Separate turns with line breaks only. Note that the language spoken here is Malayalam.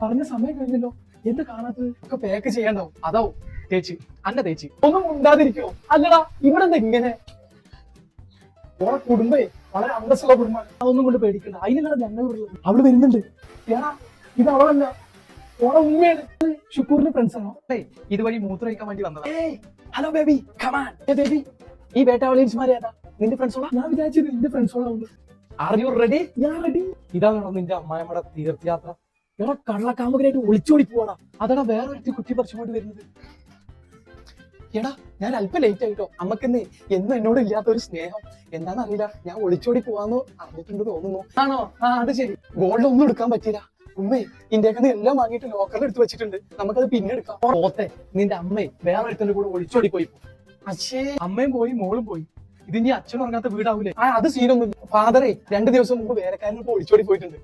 പറഞ്ഞ സമയം കഴിഞ്ഞല്ലോ, എന്ത് കാണാത്തത്? ഒക്കെ പാക്ക് ചെയ്യാണ്ടാവും. അതാവും തേച്ച് അന്റെ തേച്ച് ഒന്നും ഉണ്ടാതിരിക്കോ? അല്ലടാ, ഇവിടെ എന്താ ഇങ്ങനെ? ഓളെ കുടുംബേ വളരെ അന്തസ്സുള്ള കുടുംബമാണ്. അതൊന്നും കൊണ്ട് പേടിക്കണ്ട. അതിനുള്ള ഞങ്ങൾ അവള് വരുന്നുണ്ട്. ഏടാ, ഇത് അവളല്ല, ഓളെ ഉമ്മയാണ്. ഷുക്കൂറിന്റെ ഫ്രണ്ട്സ് ആണോ? ഇതുവഴി മൂത്രമൊഴിക്കാൻ വേണ്ടി വന്നതാ. Hello baby, come on. ബേബി, ഈ വേട്ടാവളിയൻസ്മാരെ ഏതാ? നിന്റെ ഫ്രണ്ട്സോളാ? ഞാൻ വിചാരിച്ചത് നിന്റെ ഫ്രണ്ട്സോളാ ഉണ്ട്. Are you ready? ഞാൻ റെഡി. ഇതാണ് നിന്റെ അമ്മായിമ്മയുടെ തീർത്ഥയാത്ര. എടാ, കള്ളക്കാമുകനായിട്ട് ഒളിച്ചോടി പോവാടാ. അതാടാ വേറെ ഒരു കുറ്റി പറിച്ചുകൊണ്ട് വരുന്നത്. എടാ, ഞാൻ അല്പം ലേറ്റ് ആയിട്ടോ. അമ്മക്കെന്ന് എന്നും എന്നോട് ഇല്ലാത്ത ഒരു സ്നേഹം എന്താണെന്നറിയില്ല. ഞാൻ ഒളിച്ചോടി പോവാന്ന് അറിഞ്ഞിട്ടുണ്ട് തോന്നുന്നു. ആണോ? ആ, അത് ശരി. ഗോൾഡ് ഒന്നും എടുക്കാൻ പറ്റില്ല. ഉമ്മേ, ഇന്ത്യക്കന്ന് എല്ലാം വാങ്ങിയിട്ട് ലോക്കറിൽ എടുത്ത് വെച്ചിട്ടുണ്ട്. നമുക്കത് പിന്നെ എടുക്കാം. ഓത്തെ, നിന്റെ അമ്മയെ വേറെ ഒരുത്തന്റെ കൂടെ ഒളിച്ചോടി പോയി. അച്ഛേ, അമ്മയും പോയി, മോളും പോയി. ഇത് ഇനി അച്ഛനും ഉറങ്ങാത്ത വീടാവൂലേ? ആ, അത് സീനൊന്നും. ഫാദറെ 2 ദിവസം മുമ്പ് വേലക്കാരനൊപ്പം ഒളിച്ചോടി പോയിട്ടുണ്ട്.